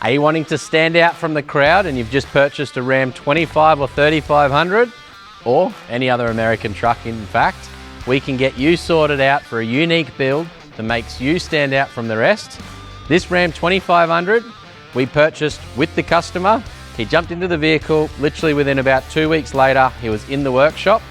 Are you wanting to stand out from the crowd and you've just purchased a Ram 25 or 3500 or any other American truck in fact? We can get you sorted out for a unique build that makes you stand out from the rest. This Ram 2500 we purchased with the customer. He jumped into the vehicle, literally within about 2 weeks later, he was in the workshop.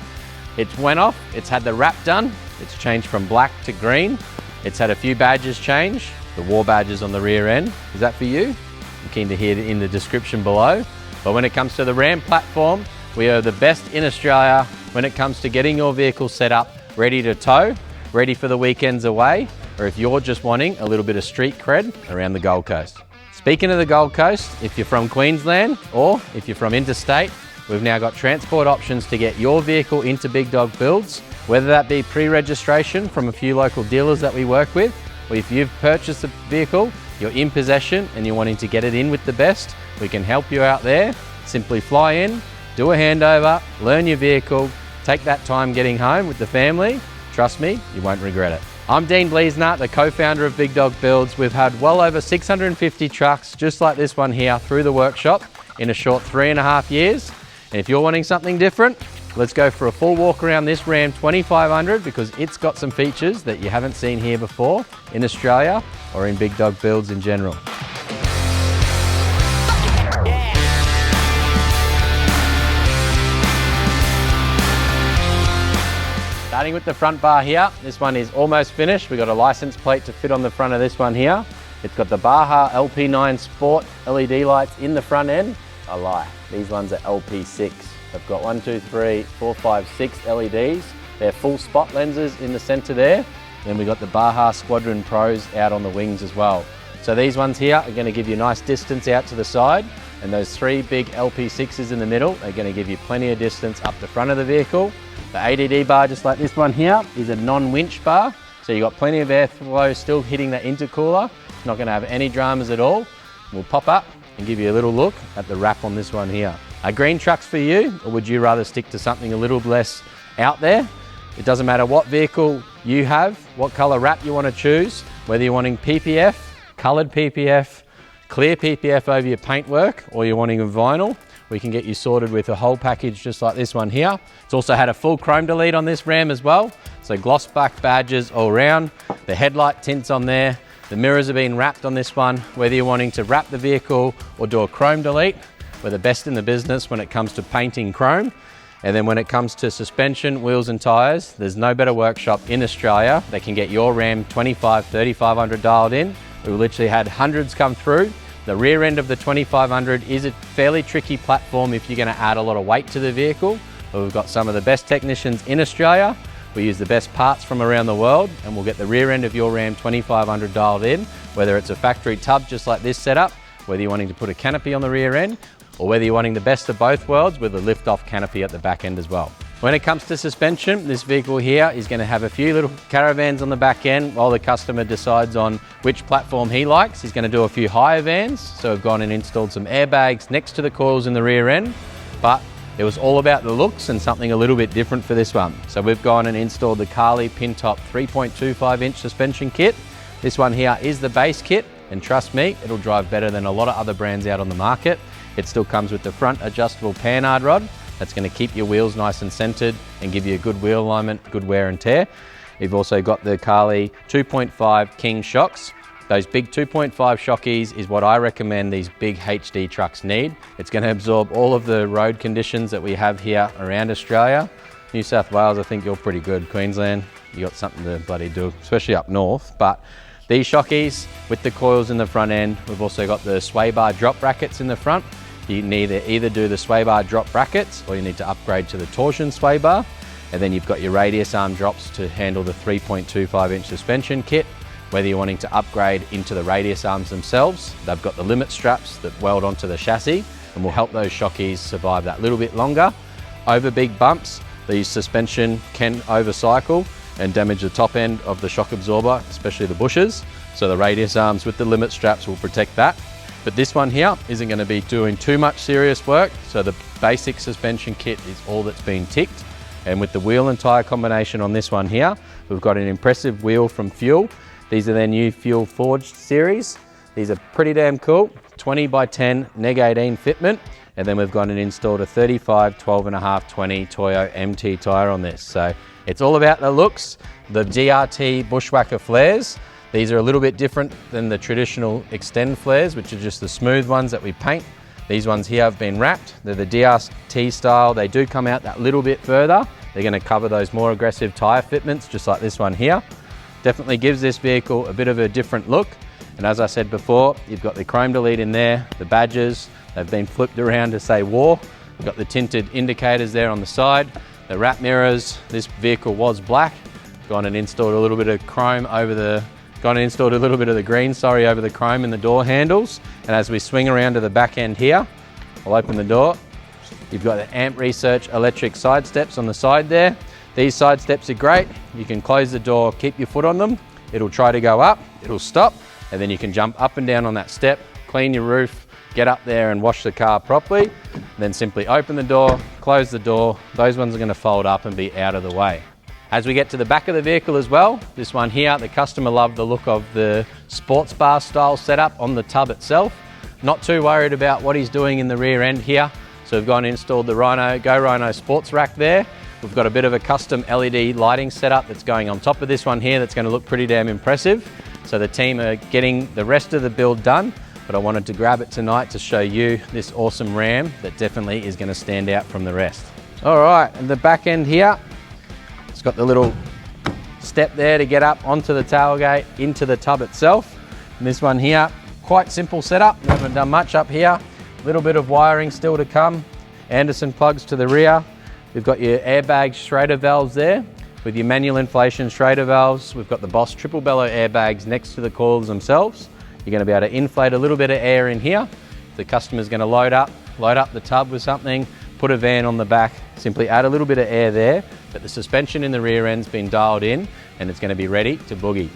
It went off, it's had the wrap done, it's changed from black to green. It's had a few badges change, the war badges on the rear end. Is that for you? I'm keen to hear it in the description below. But when it comes to the Ram platform, we are the best in Australia when it comes to getting your vehicle set up, ready to tow, ready for the weekends away, or if you're just wanting a little bit of street cred around the Gold Coast. Speaking of the Gold Coast, if you're from Queensland or if you're from interstate, we've now got transport options to get your vehicle into Big Dog Builds, whether that be pre-registration from a few local dealers that we work with, or if you've purchased a vehicle, you're in possession and you're wanting to get it in with the best, we can help you out there. Simply fly in, do a handover, learn your vehicle, take that time getting home with the family. Trust me, you won't regret it. I'm Dean Bleasnart, the co-founder of Big Dog Builds. We've had well over 650 trucks just like this one here through the workshop in a short 3.5 years. And if you're wanting something different, let's go for a full walk around this Ram 2500 because it's got some features that you haven't seen here before in Australia or in Big Dog Builds in general. Starting with the front bar here, this one is almost finished. We've got a license plate to fit on the front of this one here. It's got the Baja LP9 Sport LED lights in the front end. I lie, these ones are LP6. They've got 1, 2, 3, 4, 5, 6 LEDs. They're full spot lenses in the center there. Then we've got the Baja Squadron Pros out on the wings as well. So these ones here are going to give you nice distance out to the side, and those 3 big LP6s in the middle are going to give you plenty of distance up the front of the vehicle. The ADD bar, just like this one here, is a non-winch bar. So you've got plenty of airflow still hitting the intercooler. It's not going to have any dramas at all. We'll pop up and give you a little look at the wrap on this one here. Are green trucks for you, or would you rather stick to something a little less out there? It doesn't matter what vehicle you have, what color wrap you want to choose, whether you're wanting PPF, colored PPF, clear PPF over your paintwork, or you're wanting a vinyl, we can get you sorted with a whole package just like this one here. It's also had a full chrome delete on this Ram as well. So gloss back badges all around, the headlight tints on there, the mirrors have been wrapped on this one. Whether you're wanting to wrap the vehicle or do a chrome delete, we're the best in the business when it comes to painting chrome. And then when it comes to suspension, wheels and tyres, there's no better workshop in Australia that can get your Ram 25, 3500 dialed in. We've literally had hundreds come through. The rear end of the 2500 is a fairly tricky platform if you're going to add a lot of weight to the vehicle. But we've got some of the best technicians in Australia. We use the best parts from around the world, and we'll get the rear end of your Ram 2500 dialed in, whether it's a factory tub just like this setup, whether you're wanting to put a canopy on the rear end, or whether you're wanting the best of both worlds with a lift-off canopy at the back end as well. When it comes to suspension, this vehicle here is going to have a few little caravans on the back end while the customer decides on which platform he likes. He's going to do a few higher vans, so we've gone and installed some airbags next to the coils in the rear end, but it was all about the looks and something a little bit different for this one. So we've gone and installed the Carly pin top 3.25-inch suspension kit. This one here is the base kit, and trust me, it'll drive better than a lot of other brands out on the market. It still comes with the front adjustable panhard rod. That's going to keep your wheels nice and centered and give you a good wheel alignment, good wear and tear. You've also got the Carly 2.5 King shocks. Those big 2.5 shockies is what I recommend these big HD trucks need. It's going to absorb all of the road conditions that we have here around Australia. New South Wales, I think you're pretty good. Queensland, you got something to bloody do, especially up north. But these shockies with the coils in the front end, we've also got the sway bar drop brackets in the front. You need to either do the sway bar drop brackets or you need to upgrade to the torsion sway bar. And then you've got your radius arm drops to handle the 3.25-inch suspension kit. Whether you're wanting to upgrade into the radius arms themselves, they've got the limit straps that weld onto the chassis and will help those shockies survive that little bit longer. Over big bumps, the suspension can overcycle and damage the top end of the shock absorber, especially the bushes. So the radius arms with the limit straps will protect that. But this one here isn't going to be doing too much serious work, so the basic suspension kit is all that's been ticked. And with the wheel and tyre combination on this one here, we've got an impressive wheel from Fuel. These are their new Fuel Forged series. These are pretty damn cool. 20 by 10 neg 18 fitment. And then we've gone and installed a 35, 12.5, 20 Toyo MT tyre on this. So it's all about the looks. The DRT Bushwhacker flares. These are a little bit different than the traditional extend flares, which are just the smooth ones that we paint. These ones here have been wrapped. They're the DRT style. They do come out that little bit further. They're going to cover those more aggressive tyre fitments, just like this one here. Definitely gives this vehicle a bit of a different look. And as I said before, you've got the chrome delete in there, the badges, they've been flipped around to say war. We've got the tinted indicators there on the side, the wrap mirrors. This vehicle was black. Gone and installed a little bit of chrome over the, installed a little bit of the green, over the chrome in the door handles. And as we swing around to the back end here, I'll open the door. You've got the Amp Research electric side steps on the side there. These side steps are great. You can close the door, keep your foot on them. It'll try to go up, it'll stop, and then you can jump up and down on that step, clean your roof, get up there and wash the car properly. Then simply open the door, close the door. Those ones are going to fold up and be out of the way. As we get to the back of the vehicle as well, this one here, the customer loved the look of the sports bar style setup on the tub itself. Not too worried about what he's doing in the rear end here. So we've gone and installed the Go Rhino sports rack there. We've got a bit of a custom LED lighting setup that's going on top of this one here that's going to look pretty damn impressive. So the team are getting the rest of the build done, but I wanted to grab it tonight to show you this awesome Ram that definitely is going to stand out from the rest. All right, and the back end here, it's got the little step there to get up onto the tailgate, into the tub itself. And this one here, quite simple setup. We haven't done much up here. A little bit of wiring still to come. Anderson plugs to the rear. We've got your airbag Schrader valves there with your manual inflation Schrader valves. We've got the Boss triple bellow airbags next to the coils themselves. You're going to be able to inflate a little bit of air in here. The customer's going to load up the tub with something, put a van on the back, simply add a little bit of air there, but the suspension in the rear end's been dialed in and it's going to be ready to boogie.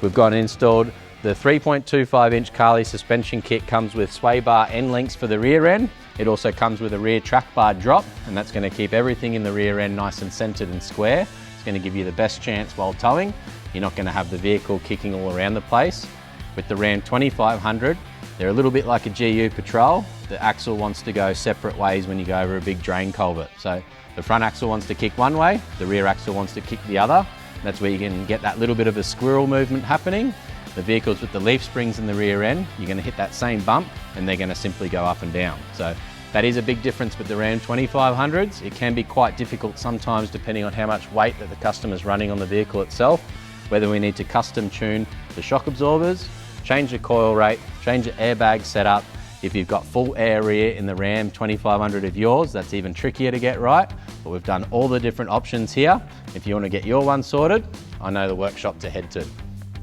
We've gone and installed the 3.25 inch Carly suspension kit. Comes with sway bar end links for the rear end. It also comes with a rear track bar drop, and that's going to keep everything in the rear end nice and centered and square. It's going to give you the best chance while towing. You're not going to have the vehicle kicking all around the place. With the Ram 2500, they're a little bit like a GU Patrol. The axle wants to go separate ways when you go over a big drain culvert. So the front axle wants to kick one way, the rear axle wants to kick the other. That's where you can get that little bit of a squirrel movement happening. The vehicles with the leaf springs in the rear end, you're going to hit that same bump and they're going to simply go up and down. So that is a big difference with the Ram 2500s. It can be quite difficult sometimes depending on how much weight that the customer's running on the vehicle itself, whether we need to custom tune the shock absorbers, change the coil rate, change the airbag setup. If you've got full air rear in the Ram 2500 of yours, that's even trickier to get right. But we've done all the different options here. If you want to get your one sorted, I know the workshop to head to.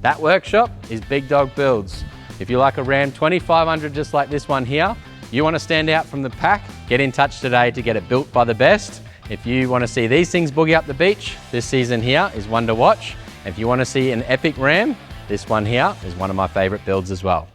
That workshop is Big Dog Builds. If you like a Ram 2500 just like this one here, you want to stand out from the pack, get in touch today to get it built by the best. If you want to see these things boogie up the beach, this season here is one to watch. If you want to see an epic Ram, this one here is one of my favorite builds as well.